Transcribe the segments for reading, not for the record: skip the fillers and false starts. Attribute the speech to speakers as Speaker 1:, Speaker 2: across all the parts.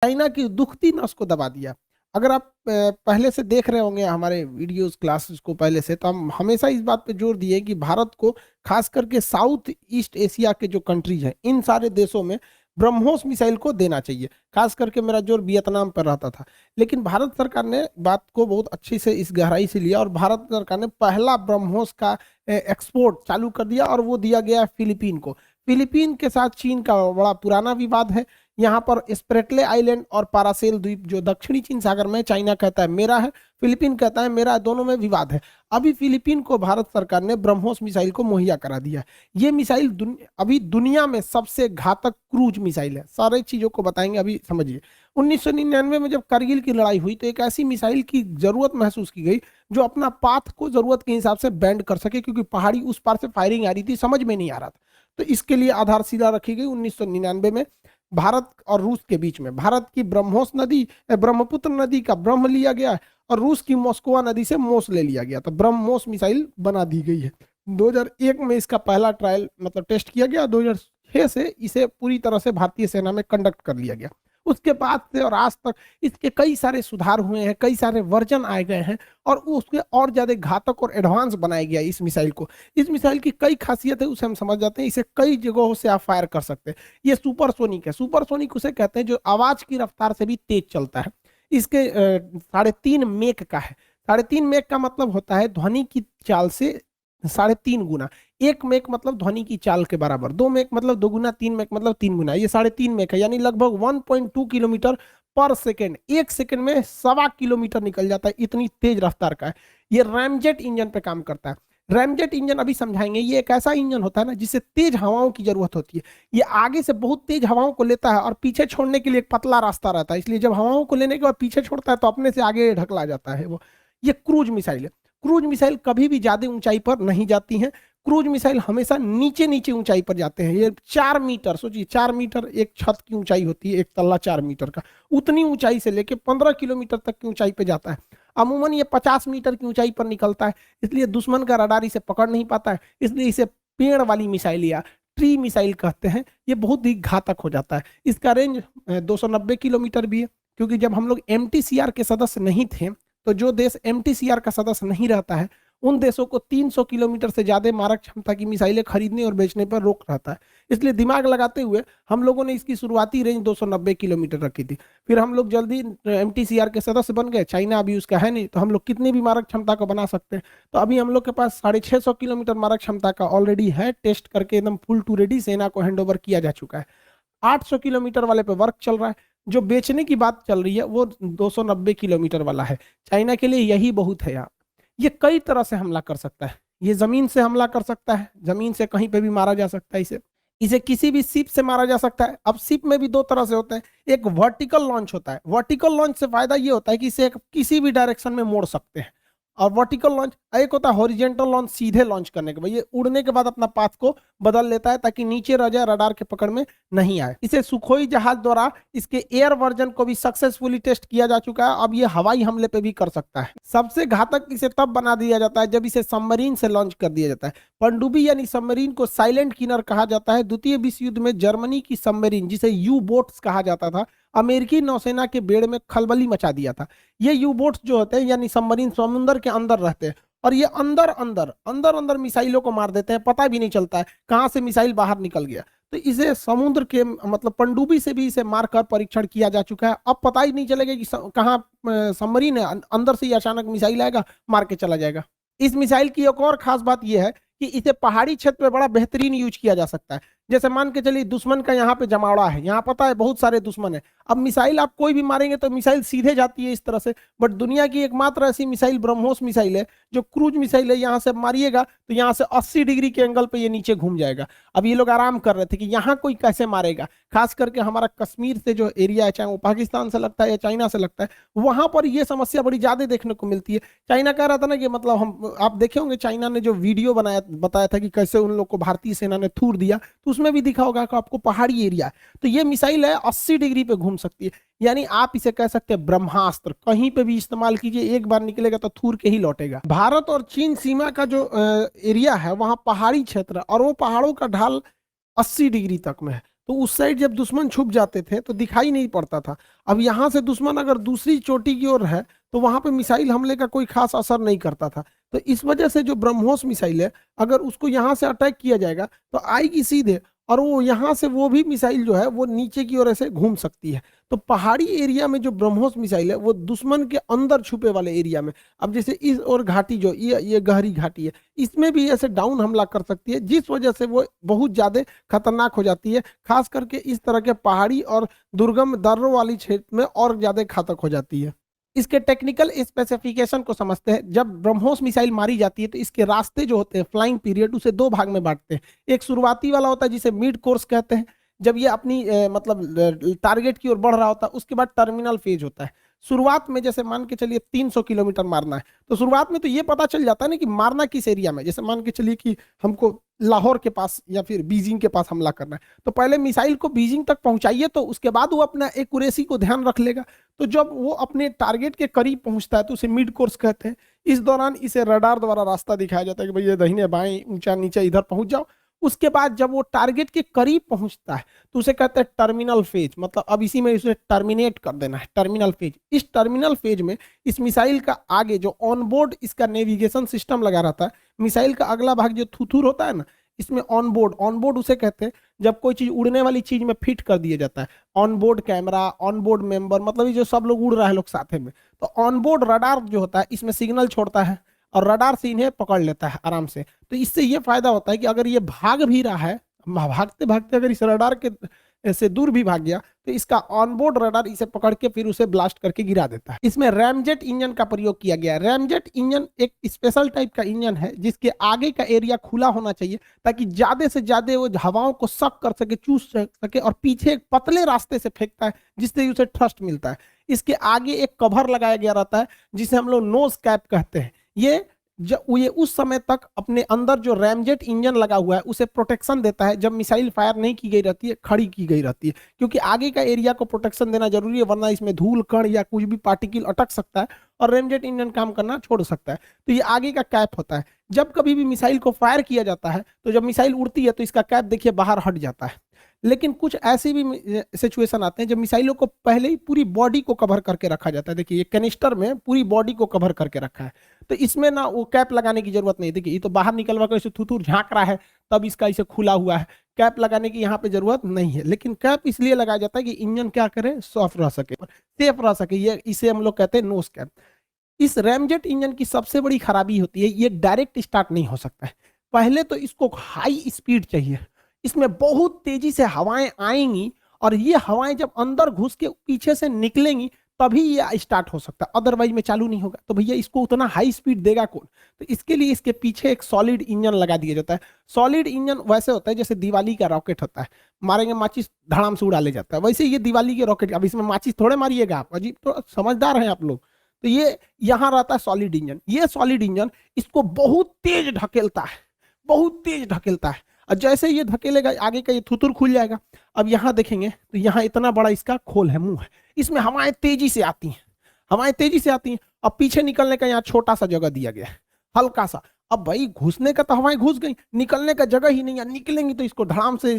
Speaker 1: China की दुखती नस को दबा दिया। अगर आप पहले से देख रहे होंगे हमारे वीडियोस क्लासेस को पहले से, तो हम हमेशा इस बात पे जोर दिए कि भारत को खास करके साउथ ईस्ट एशिया के जो कंट्रीज हैं इन सारे देशों में ब्रह्मोस मिसाइल को देना चाहिए। खास करके मेरा जोर वियतनाम पर रहता था, लेकिन भारत सरकार ने बात को बहुत अच्छी से इस गहराई से लिया और भारत सरकार ने पहला ब्रह्मोस का एक्सपोर्ट चालू कर दिया और वो दिया गया फिलीपीन को। फिलीपीन के साथ चीन का बड़ा पुराना विवाद है। यहाँ पर स्प्रेटले आइलैंड और पारासेल द्वीप जो दक्षिणी चीन सागर में, चाइना कहता है मेरा है, फिलीपीन कहता है मेरा है, दोनों में विवाद है। अभी फिलीपीन को भारत सरकार ने ब्रह्मोस मिसाइल को मुहैया करा दिया है। ये मिसाइल अभी दुनिया में सबसे घातक क्रूज मिसाइल है। सारी चीजों को बताएंगे, अभी समझिए। 1999 में जब कारगिल की लड़ाई हुई तो एक ऐसी मिसाइल की जरूरत महसूस की गई जो अपना पाथ को जरूरत के हिसाब से बैंड कर सके, क्योंकि पहाड़ी उस पार से फायरिंग आ रही थी, समझ में नहीं आ रहा था। तो इसके लिए आधारशिला रखी गई 1999 में भारत और रूस के बीच में। भारत की ब्रह्मपुत्र नदी का ब्रह्म लिया गया और रूस की मोस्कवा नदी से मोस ले लिया गया, तो ब्रह्मोस मिसाइल बना दी गई है। 2001 में इसका पहला ट्रायल मतलब टेस्ट किया गया, 2006 से इसे पूरी तरह से भारतीय सेना में कंडक्ट कर लिया गया। उसके बाद से और आज तक इसके कई सारे सुधार हुए हैं, कई सारे वर्जन आए गए हैं और उसके और ज्यादा घातक और एडवांस बनाया गया इस मिसाइल को। इस मिसाइल की कई खासियत है, उसे हम समझ जाते हैं। इसे कई जगहों से आप फायर कर सकते हैं। ये सुपरसोनिक है। सुपरसोनिक उसे कहते हैं जो आवाज की रफ्तार से भी तेज चलता है। इसके 3.5 मेक का है। 3.5 मेक का मतलब होता है ध्वनि की चाल से 3.5 गुना। 1 मेक मतलब ध्वनि की चाल के बराबर, 2 मेक मतलब 2 गुना, 3 मेक मतलब 3 गुना। ये 3.5 मेक है, यानी लगभग 1.2 किलोमीटर पर सेकेंड। 1 सेकेंड में 1.25 किलोमीटर निकल जाता है, इतनी तेज रफ्तार का है। ये रैमजेट इंजन पे काम करता है। रैमजेट इंजन अभी समझाएंगे। ये एक ऐसा इंजन होता है ना जिससे तेज हवाओं की जरूरत होती है। ये आगे से बहुत तेज हवाओं को लेता है और पीछे छोड़ने के लिए एक पतला रास्ता रहता है, इसलिए जब हवाओं को लेने के बाद पीछे छोड़ता है तो अपने से आगे ढकला जाता है वो। ये क्रूज मिसाइल है। क्रूज मिसाइल कभी भी ज्यादा ऊंचाई पर नहीं जाती हैं। क्रूज मिसाइल हमेशा नीचे नीचे ऊंचाई पर जाते हैं। ये 4 मीटर, सोचिए 4 मीटर एक छत की ऊंचाई होती है, एक तल्ला 4 मीटर का, उतनी ऊंचाई से लेके 15 किलोमीटर तक की ऊंचाई पे जाता है। अमूमन ये 50 मीटर की ऊंचाई पर निकलता है, इसलिए दुश्मन का रडार इसे पकड़ नहीं पाता है। इसलिए इसे पेड़ वाली मिसाइल या ट्री मिसाइल कहते हैं। ये बहुत ही घातक हो जाता है। इसका रेंज 290 किलोमीटर भी है, क्योंकि जब हम लोग MTCR के सदस्य नहीं थे तो जो देश MTCR का सदस्य नहीं रहता है उन देशों को 300 किलोमीटर से ज्यादा मारक क्षमता की मिसाइलें खरीदने और बेचने पर रोक रहता है। इसलिए दिमाग लगाते हुए हम लोगों ने इसकी शुरुआती रेंज 290 किलोमीटर रखी थी। फिर हम लोग जल्दी MTCR के सदस्य बन गए। चाइना अभी उसका है नहीं, तो हम लोग कितनी भी मारक क्षमता को बना सकते हैं। तो अभी हम लोग के पास 650 किलोमीटर मारक क्षमता का ऑलरेडी है, टेस्ट करके एकदम फुल टू रेडी सेना को हैंड ओवर किया जा चुका है। 800 किलोमीटर वाले पे वर्क चल रहा है। जो बेचने की बात चल रही है वो 290 किलोमीटर वाला है। चाइना के लिए यही बहुत है यार। ये कई तरह से हमला कर सकता है। ये जमीन से हमला कर सकता है, जमीन से कहीं पे भी मारा जा सकता है। इसे इसे किसी भी शिप से मारा जा सकता है। अब शिप में भी 2 तरह से होते हैं। एक वर्टिकल लॉन्च होता है। वर्टिकल लॉन्च से फायदा ये होता है कि इसे किसी भी डायरेक्शन में मोड़ सकते हैं। और वर्टिकल लॉन्च एक होता है हॉरिजेंटल लॉन्च, सीधे लॉन्च करने के बाद ये उड़ने के बाद अपना पाथ को बदल लेता है ताकि नीचे रह जाए, रडार के पकड़ में नहीं आए। इसे सुखोई जहाज द्वारा इसके एयर वर्जन को भी सक्सेसफुली टेस्ट किया जा चुका है। अब ये हवाई हमले पे भी कर सकता है। सबसे घातक इसे तब बना दिया जाता है जब इसे सबमरीन से लॉन्च कर दिया जाता है। पनडुब्बी यानी सबमरीन को साइलेंट किलर कहा जाता है। द्वितीय विश्व युद्ध में जर्मनी की सबमरीन, जिसे यू बोट्स कहा जाता था, अमेरिकी नौसेना के बेड़ में खलबली मचा दिया था। ये यू बोट्स जो होते हैं यानी सबमरीन समुद्र के अंदर रहते हैं और ये अंदर अंदर मिसाइलों को मार देते हैं। पता भी नहीं चलता है कहां से मिसाइल बाहर निकल गया। तो इसे समुद्र के मतलब पनडुब्बी से भी इसे मारकर परीक्षण किया जा चुका है। अब पता ही नहीं चलेगा कि कहाँ सबमरीन है, अंदर से ही अचानक मिसाइल आएगा, मार के चला जाएगा। इस मिसाइल की एक और खास बात यह है कि इसे पहाड़ी क्षेत्र में बड़ा बेहतरीन यूज किया जा सकता है। जैसे मान के चलिए दुश्मन का यहाँ पे जमावड़ा है, यहाँ पता है बहुत सारे दुश्मन है। अब मिसाइल आप कोई भी मारेंगे तो मिसाइल सीधे जाती है इस तरह से, बट दुनिया की एकमात्र ऐसी मिसाइल ब्रह्मोस मिसाइल है जो क्रूज मिसाइल है। यहाँ से मारिएगा तो यहाँ से 80 डिग्री के एंगल पे ये नीचे घूम जाएगा। अब ये लोग आराम कर रहे थे कि यहाँ कोई कैसे मारेगा। खास करके हमारा कश्मीर से जो एरिया है, चाहे वो पाकिस्तान से लगता है या चाइना से लगता है, वहां पर ये समस्या बड़ी ज्यादा देखने को मिलती है। चाइना कह रहा था ना कि मतलब हम आप देखे होंगे चाइना ने जो वीडियो बताया था कि कैसे उन लोग को भारतीय सेना ने थूर दिया, तो उसमें भी दिखा होगा कि आपको पहाड़ी एरिया है तो ये मिसाइल है 80 डिग्री पे घूम सकती है। यानी आप इसे कह सकते हैं ब्रह्मास्त्र। कहीं पे भी इस्तेमाल कीजिए, एक बार निकलेगा तो थूर के ही लौटेगा। भारत और चीन सीमा का जो एरिया है वहां पहाड़ी क्षेत्र और वो पहाड़ों का ढाल 80 डिग्री तक में है। तो उस साइड जब दुश्मन छुप जाते थे तो दिखाई नहीं पड़ता था। अब यहाँ से दुश्मन अगर दूसरी चोटी की ओर है तो वहां पे मिसाइल हमले का कोई खास असर नहीं करता था। तो इस वजह से जो ब्रह्मोस मिसाइल है, अगर उसको यहाँ से अटैक किया जाएगा तो आएगी सीधे, और वो यहाँ से वो भी मिसाइल जो है वो नीचे की ओर ऐसे घूम सकती है। तो पहाड़ी एरिया में जो ब्रह्मोस मिसाइल है वो दुश्मन के अंदर छुपे वाले एरिया में, अब जैसे इस और घाटी जो ये गहरी घाटी है, इसमें भी ऐसे डाउन हमला कर सकती है, जिस वजह से वो बहुत ज्यादा खतरनाक हो जाती है। खास करके इस तरह के पहाड़ी और दुर्गम दर्रों वाली क्षेत्र में और ज्यादा घातक हो जाती है। इसके टेक्निकल स्पेसिफिकेशन को समझते हैं। जब ब्रह्मोस मिसाइल मारी जाती है तो इसके रास्ते जो होते हैं, फ्लाइंग पीरियड, उसे दो भाग में बांटते हैं। एक शुरुआती वाला होता है जिसे मिड कोर्स कहते हैं, जब ये अपनी मतलब टारगेट की ओर बढ़ रहा होता है। उसके बाद टर्मिनल फेज होता है। शुरुआत में जैसे मान के चलिए 300 किलोमीटर मारना है, तो शुरुआत में तो ये पता चल जाता है ना कि मारना किस एरिया में। जैसे मान के चलिए कि हमको लाहौर के पास या फिर बीजिंग के पास हमला करना है, तो पहले मिसाइल को बीजिंग तक पहुंचाइए, तो उसके बाद वो अपना एक्यूरेसी को ध्यान रख लेगा। तो जब वो अपने टारगेट के करीब पहुंचता है तो उसे मिड कोर्स कहते हैं। इस दौरान इसे रडार द्वारा रास्ता दिखाया जाता है कि भाई ये दाहिने बाएं ऊंचा नीचे इधर पहुंच जाओ। उसके बाद जब वो टारगेट के करीब पहुंचता है तो उसे कहते हैं टर्मिनल फेज, मतलब अब इसी में इसे टर्मिनेट कर देना है, टर्मिनल फेज। इस टर्मिनल फेज में इस मिसाइल का आगे जो ऑनबोर्ड इसका नेविगेशन सिस्टम लगा रहता है, मिसाइल का अगला भाग जो थुथुर होता है ना, इसमें ऑनबोर्ड, ऑनबोर्ड उसे कहते हैं जब कोई चीज उड़ने वाली चीज में फिट कर दिया जाता है। ऑनबोर्ड कैमरा, ऑनबोर्ड मेंबर, मतलब ये जो सब लोग उड़ रहा है लोग साथ में, तो ऑनबोर्ड रडार जो होता है इसमें सिग्नल छोड़ता है और रडार से इन्हें पकड़ लेता है आराम से। तो इससे ये फायदा होता है कि अगर ये भाग भी रहा है, भागते भागते अगर इस रडार के से दूर भी भाग गया, तो इसका ऑनबोर्ड रडार इसे पकड़ के फिर उसे ब्लास्ट करके गिरा देता है। इसमें रैमजेट इंजन का प्रयोग किया गया है। रैमजेट इंजन एक स्पेशल टाइप का इंजन है जिसके आगे का एरिया खुला होना चाहिए, ताकि ज्यादा से ज्यादा वो हवाओं को सक कर सके, चूस सके, और पीछे एक पतले रास्ते से फेंकता है जिससे उसे थ्रस्ट मिलता है। इसके आगे एक कवर लगाया गया रहता है जिसे हम लोग नोज कैप कहते हैं। ये उस समय तक अपने अंदर जो रैमजेट इंजन लगा हुआ है उसे प्रोटेक्शन देता है जब मिसाइल फायर नहीं की गई रहती है, खड़ी की गई रहती है, क्योंकि आगे का एरिया को प्रोटेक्शन देना जरूरी है, वरना इसमें धूल कण या कुछ भी पार्टिकल अटक सकता है और रैमजेट इंजन काम करना छोड़ सकता है। तो ये आगे का कैप होता है। जब कभी भी मिसाइल को फायर किया जाता है तो जब मिसाइल उड़ती है तो इसका कैप देखिए बाहर हट जाता है। लेकिन कुछ ऐसी भी सिचुएशन आते हैं जब मिसाइलों को पहले ही पूरी बॉडी को कवर करके रखा जाता है। देखिए ये कैनिस्टर में पूरी बॉडी को कवर करके रखा है, तो इसमें ना वो कैप लगाने की जरूरत नहीं। देखिए ये तो बाहर निकलवा कर इसे थुथुर झांक रहा है, तब इसका इसे खुला हुआ है, कैप लगाने की यहाँ पे जरूरत नहीं है। लेकिन कैप इसलिए लगाया जाता है कि इंजन क्या करे, सॉफ्ट रह सके, सेफ रह सके। ये इसे हम लोग कहते हैं नोज कैप। इस रैमजेट इंजन की सबसे बड़ी खराबी होती है ये डायरेक्ट स्टार्ट नहीं हो सकता है। पहले तो इसको हाई स्पीड चाहिए, इसमें बहुत तेजी से हवाएं आएंगी और ये हवाएं जब अंदर घुस के पीछे से निकलेंगी तभी ये स्टार्ट हो सकता है, अदरवाइज में चालू नहीं होगा। तो भैया इसको उतना हाई स्पीड देगा कौन? तो इसके लिए इसके पीछे एक सॉलिड इंजन लगा दिया जाता है। सॉलिड इंजन वैसे होता है जैसे दिवाली का रॉकेट होता है, मारेंगे माचिस धड़ाम से उड़ा ले जाता है, वैसे ये दिवाली के रॉकेट। अब इसमें माचिस थोड़े मारिएगा आप, अजीब, तो समझदार हैं आप लोग। तो ये यहाँ रहता है सॉलिड इंजन। ये सॉलिड इंजन इसको बहुत तेज ढकेलता है, बहुत तेज ढकेलता है, और जैसे ये धकेलेगा आगे का ये थुथुर खुल जाएगा। अब यहाँ देखेंगे तो यहाँ इतना बड़ा इसका खोल है, मुंह है, इसमें हवाएं तेजी से आती हैं, हवाएं तेजी से आती हैं। अब पीछे निकलने का यहाँ छोटा सा जगह दिया गया है, हल्का सा। अब भाई घुसने का तो हवाएं घुस गई, निकलने का जगह ही नहीं है, निकलेंगी तो इसको धड़ाम से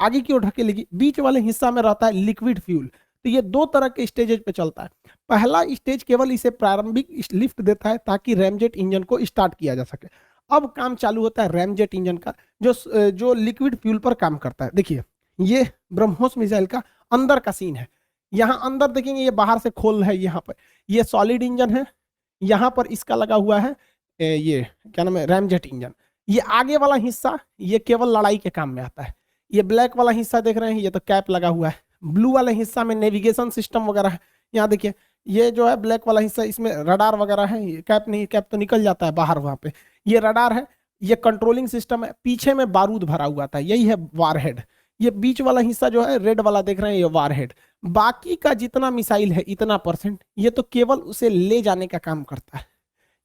Speaker 1: आगे की ओर ढकेलेगी। बीच वाले हिस्सा में रहता है लिक्विड फ्यूल। तो ये दो तरह के स्टेजेज पे चलता है। पहला स्टेज केवल इसे प्रारंभिक लिफ्ट देता है ताकि रैमजेट इंजन को स्टार्ट किया जा सके। अब काम चालू होता है रैमजेट इंजन का जो लिक्विड फ्यूल पर काम करता है। देखिए ये ब्रह्मोस मिसाइल का अंदर का सीन है। यहाँ अंदर देखेंगे ये बाहर से खोल है, यहाँ पर ये सॉलिड इंजन है, यहाँ पर इसका लगा हुआ है ये क्या नाम है, रैमजेट इंजन। ये आगे वाला हिस्सा ये केवल लड़ाई के काम में आता है। ये ब्लैक वाला हिस्सा देख रहे हैं, ये तो कैप लगा हुआ है। ब्लू वाले हिस्सा में नेविगेशन सिस्टम वगैरह है। यहाँ देखिए ये जो है ब्लैक वाला हिस्सा, इसमें रडार वगैरह है। कैप नहीं, कैप तो निकल जाता है बाहर, वहां पे ये रडार है, ये कंट्रोलिंग सिस्टम है। पीछे में बारूद भरा हुआ था, यही है वारहेड। ये बीच वाला हिस्सा जो है रेड वाला देख रहे हैं, ये वारहेड। बाकी का जितना मिसाइल है इतना परसेंट, ये तो केवल उसे ले जाने का काम करता है।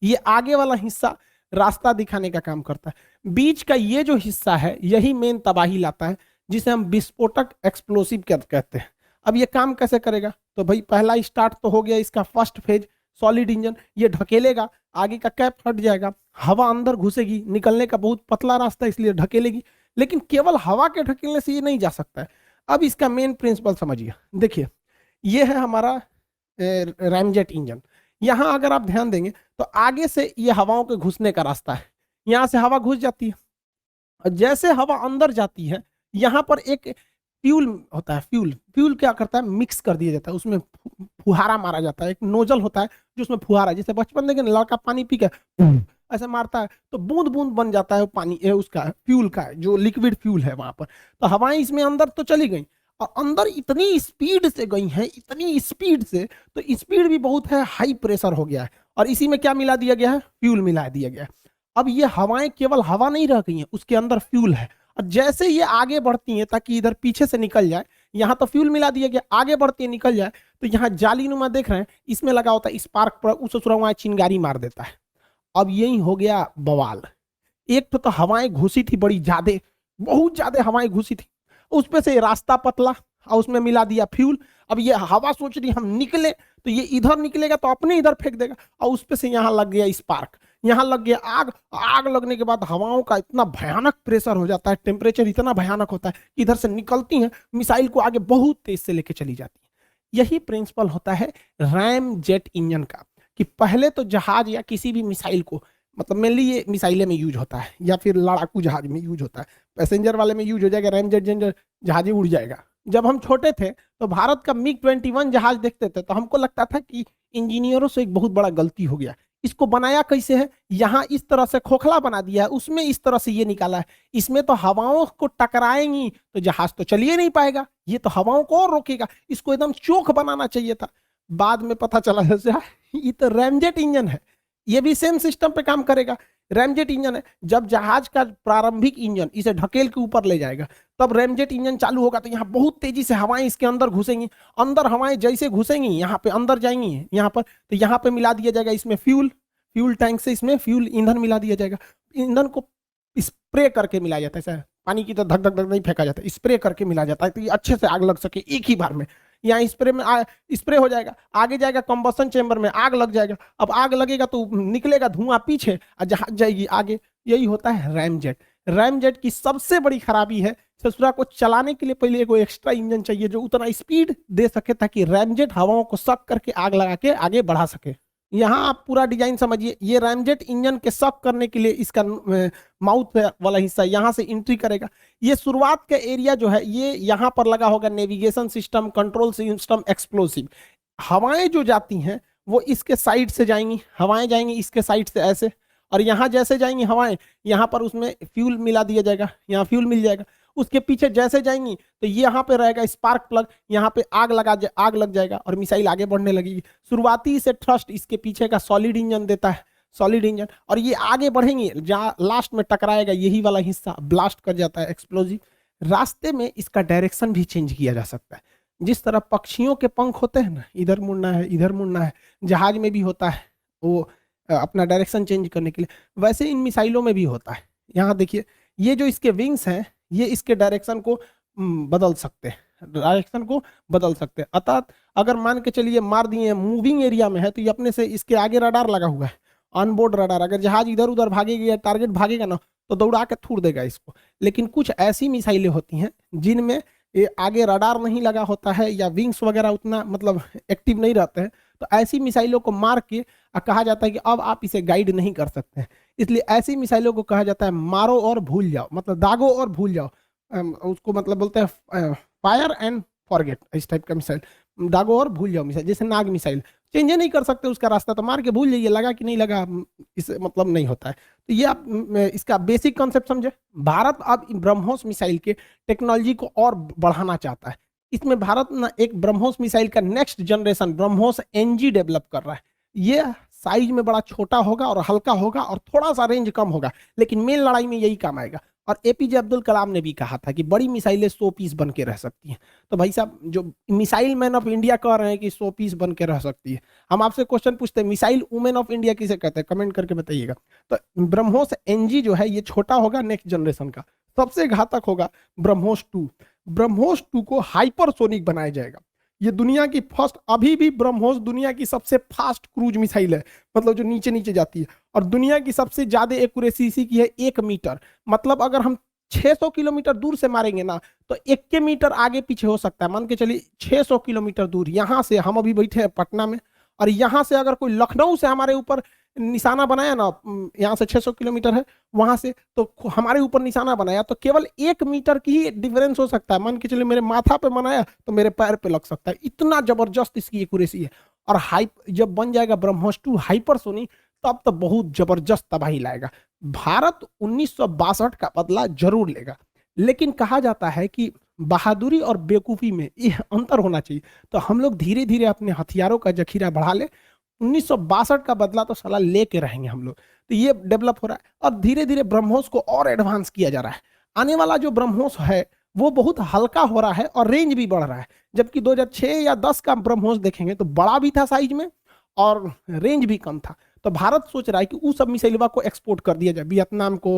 Speaker 1: ये आगे वाला हिस्सा रास्ता दिखाने का काम करता है। बीच का ये जो हिस्सा है यही मेन तबाही लाता है, जिसे हम विस्फोटक एक्सप्लोसिव कहते हैं। अब ये काम कैसे करेगा? तो भाई पहला स्टार्ट तो हो गया इसका फर्स्ट फेज, सॉलिड इंजन। ये ढकेलेगा, आगे का कैप हट जाएगा, हवा अंदर घुसेगी, निकलने का बहुत पतला रास्ता इसलिए ढकेलेगी। लेकिन केवल हवा के ढकेलने से ये नहीं जा सकता है। अब इसका मेन प्रिंसिपल समझिए। देखिए, ये है हमारा रैमजेट इंजन। यहाँ अगर आप ध्यान देंगे तो आगे से ये हवाओं के घुसने का रास्ता है, यहाँ से हवा घुस जाती है, और जैसे हवा अंदर जाती है यहाँ पर एक फ्यूल होता है। फ्यूल फ्यूल क्या करता है, मिक्स कर दिया जाता है, उसमें फुहारा मारा जाता है। एक नोजल होता है जो उसमें फुहारा, जैसे बचपन देखे लड़का पानी पी के ऐसे मारता है तो बूंद बूंद बन जाता है पानी, उसका फ्यूल का जो लिक्विड फ्यूल है वहां पर। तो हवाएं इसमें अंदर तो चली गई, और अंदर इतनी स्पीड से गई हैं, इतनी स्पीड से, तो स्पीड भी बहुत है, हाई प्रेशर हो गया है, और इसी में क्या मिला दिया गया है, फ्यूल मिला दिया गया है। अब ये हवाएं केवल हवा नहीं रह गई हैं, उसके अंदर फ्यूल है, और जैसे ये आगे बढ़ती हैं ताकि इधर पीछे से निकल जाए, यहाँ तो फ्यूल मिला दिया गया, आगे बढ़ती है निकल जाए, तो यहाँ जाली नुमा देख रहे हैं, इसमें लगा होता है स्पार्क पर, उस वहां चिंगारी मार देता है। अब यही हो गया बवाल। एक तो हवाएं घुसी थी बड़ी ज्यादा, बहुत ज्यादा हवाएं घुसी थी, उसपे से रास्ता पतला और उसमें मिला दिया फ्यूल। अब ये हवा सोच रही हम निकले, तो ये इधर निकलेगा तो अपने इधर फेंक देगा, और उसपे से यहाँ लग गया स्पार्क, यहाँ लग गया आग। आग लगने के बाद हवाओं का इतना भयानक प्रेशर हो जाता है, टेम्परेचर इतना भयानक होता है कि इधर से निकलती हैं मिसाइल को आगे बहुत तेज से लेके चली जाती है। यही प्रिंसिपल होता है रैम जेट इंजन का, कि पहले तो जहाज या किसी भी मिसाइल को, मतलब मेनली ये मिसाइले में यूज होता है या फिर लड़ाकू जहाज में यूज होता है, पैसेंजर वाले में यूज हो जाएगा, रैम जेट जहाज ही उड़ जाएगा। जब हम छोटे थे तो भारत का मिग-21 जहाज देखते थे तो हमको लगता था कि इंजीनियरों से एक बहुत बड़ा गलती हो गया, इसको बनाया कैसे है, यहाँ इस तरह से खोखला बना दिया है, उसमें इस तरह से ये निकाला है, इसमें तो हवाओं को टकराएंगी तो जहाज तो चलिए नहीं पाएगा, ये तो हवाओं को और रोकेगा, इसको एकदम चोख बनाना चाहिए था। बाद में पता चला ये तो रैमजेट इंजन है, ये भी सेम सिस्टम पे काम करेगा। रैमजेट इंजन है, जब जहाज का प्रारंभिक इंजन इसे ढकेल के ऊपर ले जाएगा तब रैमजेट इंजन चालू होगा, तो यहाँ बहुत तेजी से हवाएं इसके अंदर घुसेंगी, अंदर हवाएं जैसे घुसेंगी यहाँ पे अंदर जाएंगी यहाँ पर, तो यहाँ पे मिला दिया जाएगा इसमें फ्यूल, फ्यूल टैंक से इसमें फ्यूल ईंधन मिला दिया जाएगा। ईंधन को स्प्रे करके मिलाया जाता है, सर पानी की तो धक धक धक नहीं फेंका जाता, स्प्रे करके मिला जाता है, तो ये अच्छे से आग लग सके एक ही बार में। यहाँ स्प्रे में स्प्रे हो जाएगा, आगे जाएगा कंबसन चेंबर में, आग लग जाएगा, अब आग लगेगा तो निकलेगा धुआं पीछे और जहाज जाएगी आगे। यही होता है रैमजेट। रैमजेट की सबसे बड़ी खराबी है, ससुरा को चलाने के लिए पहले एक एक्स्ट्रा इंजन चाहिए जो उतना स्पीड दे सके ताकि रैमजेट हवाओं को सक करके आग लगा के आगे बढ़ा सके। यहाँ आप पूरा डिजाइन समझिए, ये रैमजेट इंजन के सक करने के लिए इसका माउथ वाला हिस्सा यहाँ से एंट्री करेगा। ये शुरुआत का एरिया जो है ये यहाँ पर लगा होगा navigation system, control system, explosive. हवाएं जो जाती हैं वो इसके साइड से जाएंगी, हवाएं जाएंगी इसके साइड से ऐसे, और यहाँ जैसे जाएंगी हवाएं यहाँ पर उसमें फ्यूल मिला दिया जाएगा, यहाँ फ्यूल मिल जाएगा। उसके पीछे जैसे जाएंगी तो ये यहाँ पे रहेगा स्पार्क प्लग, यहाँ पे आग लग जाएगा और मिसाइल आगे बढ़ने लगेगी। शुरुआती से थ्रस्ट इसके पीछे का सॉलिड इंजन देता है, सॉलिड इंजन, और ये आगे बढ़ेंगे जहाँ लास्ट में टकराएगा यही वाला हिस्सा ब्लास्ट कर जाता है, एक्सप्लोजिव। रास्ते में इसका डायरेक्शन भी चेंज किया जा सकता है, जिस तरह पक्षियों के पंख होते हैं ना, इधर मुड़ना है इधर मुड़ना है, जहाज में भी होता है वो अपना डायरेक्शन चेंज करने के लिए, वैसे इन मिसाइलों में भी होता है। यहाँ देखिए ये जो इसके विंग्स हैं ये इसके डायरेक्शन को बदल सकते हैं, डायरेक्शन को बदल सकते हैं। अर्थात अगर मान के चलिए मार दिए मूविंग एरिया में है तो ये अपने से इसके आगे रडार लगा हुआ है, ऑनबोर्ड रडार, अगर जहाज इधर उधर भागेगा या टारगेट भागेगा ना तो दौड़ा के थूर देगा इसको। लेकिन कुछ ऐसी मिसाइलें होती हैं जिनमें ये आगे रडार नहीं लगा होता है या विंग्स वगैरह उतना मतलब एक्टिव नहीं रहते हैं, तो ऐसी मिसाइलों को मार के कहा जाता है कि अब आप इसे गाइड नहीं कर सकते हैं। इसलिए ऐसी मिसाइलों को कहा जाता है मारो और भूल जाओ, मतलब दागो और भूल जाओ, उसको मतलब बोलते हैं फायर एंड फॉरगेट, इस टाइप का मिसाइल, दागो और भूल जाओ मिसाइल। जैसे नाग मिसाइल चेंज नहीं कर सकते उसका रास्ता, तो मार के भूल जाइए, लगा कि नहीं लगा इसे मतलब नहीं होता है। तो ये आप इसका बेसिक कॉन्सेप्ट समझे। भारत अब ब्रह्मोस मिसाइल के टेक्नोलॉजी को और बढ़ाना चाहता है। इसमें भारत ना एक ब्रह्मोस मिसाइल का next generation BrahMos NG develop कर रहा है। ये साइज में बड़ा छोटा होगा और हल्का होगा और थोड़ा सा रेंज कम होगा, लेकिन मेन लड़ाई में यही काम आएगा। और एपीजे अब्दुल कलाम ने भी कहा था कि बड़ी मिसाइलें 100 पीस बन के रह सकती हैं। तो भाई साहब जो मिसाइल मैन ऑफ इंडिया कह रहे हैं कि 100 पीस बन के रह सकती है, हम आपसे क्वेश्चन पूछते हैं मिसाइल वुमेन ऑफ इंडिया किसे कहते हैं, कमेंट करके बताइएगा। तो ब्रह्मोस एनजी जो है ये छोटा होगा, नेक्स्ट जनरेशन का सबसे घातक होगा ब्रह्मोस 2। ब्रह्मोस 2 को हाइपरसोनिक बनाया जाएगा। ये दुनिया की फर्स्ट, अभी भी ब्रह्मोस दुनिया की सबसे फास्ट क्रूज मिसाइल है, मतलब जो नीचे नीचे जाती है, और दुनिया की सबसे ज्यादा एक्यूरेसी इसी की है 1 मीटर। मतलब अगर हम 600 किलोमीटर दूर से मारेंगे ना तो 1 मीटर आगे पीछे हो सकता है। मान के चलिए 600 किलोमीटर दूर, यहाँ से हम अभी बैठे हैं पटना में, और यहाँ से अगर कोई लखनऊ से हमारे ऊपर निशाना बनाया ना, यहाँ से 600 किलोमीटर है, वहां से तो हमारे ऊपर निशाना बनाया, तो केवल 1 मीटर की ही डिफरेंस हो सकता है। मान के चलिए मेरे माथा पे बनाया तो मेरे पैर पे लग सकता है, इतना जबरदस्त इसकी एक्यूरेसी है। और हाई जब बन जाएगा ब्रह्मोस 2 हाइपरसोनिक, तब तो बहुत जबरदस्त तबाही लाएगा। भारत 1962 का बदला जरूर लेगा, लेकिन कहा जाता है कि बहादुरी और बेवकूफी में यह अंतर होना चाहिए। तो हम लोग धीरे धीरे अपने हथियारों का जखीरा बढ़ा ले, 1962 का बदला तो साला लेके रहेंगे हम लोग। तो ये डेवलप हो रहा है और धीरे धीरे ब्रह्मोस को और एडवांस किया जा रहा है। आने वाला जो ब्रह्मोस है वो बहुत हल्का हो रहा है और रेंज भी बढ़ रहा है, जबकि 2006 या 10 का ब्रह्मोस देखेंगे तो बड़ा भी था साइज में और रेंज भी कम था। तो भारत सोच रहा है कि उस सब मिसाइलवा को एक्सपोर्ट कर दिया जाए, वियतनाम को,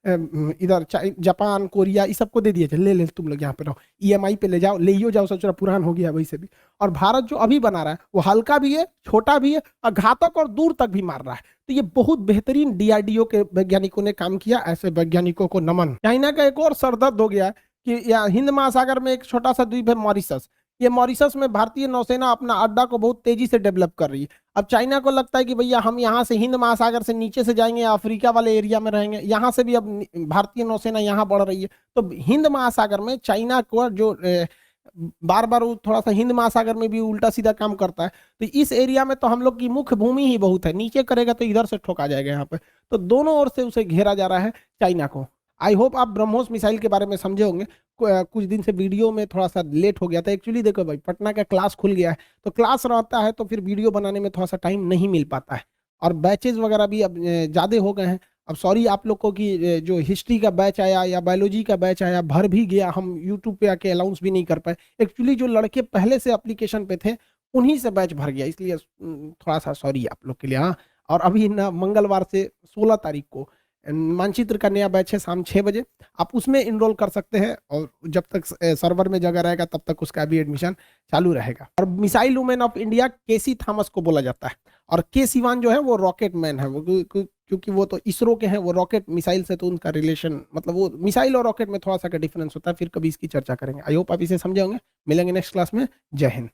Speaker 1: इधर जापान, कोरिया, इस सबको दे दिया जाए, ले ले तुम लोग यहाँ पे रहो, ईएमआई पे ले जाओ, ले जाओ, सोच रहा पुरान हो गया वैसे भी। और भारत जो अभी बना रहा है वो हल्का भी है, छोटा भी है और घातक और दूर तक भी मार रहा है। तो ये बहुत बेहतरीन डीआरडीओ के वैज्ञानिकों ने काम किया, ऐसे वैज्ञानिकों को नमन। चाइना का एक और सरदर्द हो गया कि हिंद महासागर में एक छोटा सा द्वीप है मॉरिशस, ये मॉरिशस में भारतीय नौसेना अपना अड्डा को बहुत तेजी से डेवलप कर रही है। अब चाइना को लगता है कि भैया हम यहाँ से हिंद महासागर से नीचे से जाएंगे, अफ्रीका वाले एरिया में रहेंगे, यहाँ से भी अब भारतीय नौसेना यहाँ बढ़ रही है। तो हिंद महासागर में चाइना को जो बार बार थोड़ा सा हिंद महासागर में भी उल्टा सीधा काम करता है, तो इस एरिया में तो हम लोग की मुख्य भूमि ही बहुत है, नीचे करेगा तो इधर से ठोका जाएगा यहाँ पे। तो दोनों ओर से उसे घेरा जा रहा है चाइना को। आई होप आप ब्रह्मोस मिसाइल के बारे में समझे होंगे। कुछ दिन से वीडियो में थोड़ा सा लेट हो गया था एक्चुअली। देखो भाई, पटना का क्लास खुल गया है, तो क्लास रहता है तो फिर वीडियो बनाने में थोड़ा सा टाइम नहीं मिल पाता है, और बैचेज वगैरह भी अब ज़्यादा हो गए हैं। अब सॉरी आप लोग को कि जो हिस्ट्री का बैच आया या बायोलॉजी का बैच आया भर भी गया, हम यूट्यूब पे आके अनाउंस भी नहीं कर पाए। एक्चुअली जो लड़के पहले से एप्लीकेशन पे थे उन्हीं से बैच भर गया, इसलिए थोड़ा सा सॉरी आप लोग के लिए। हाँ, और अभी ना मंगलवार से 16 तारीख को मानचित्र का नया बैच है शाम 6 बजे, आप उसमें इनरोल कर सकते हैं, और जब तक सर्वर में जगह रहेगा तब तक उसका भी एडमिशन चालू रहेगा। और मिसाइल वुमेन ऑफ इंडिया केसी थॉमस को बोला जाता है, और के सिवान जो है वो रॉकेट मैन है, वो क्योंकि वो तो इसरो के हैं, वो रॉकेट मिसाइल से तो उनका रिलेशन, मतलब वो मिसाइल और रॉकेट में थोड़ा सा का डिफरेंस होता है। फिर कभी इसकी चर्चा करेंगे। आई होप आप इसे समझे होंगे। मिलेंगे नेक्स्ट क्लास में। जय हिंद।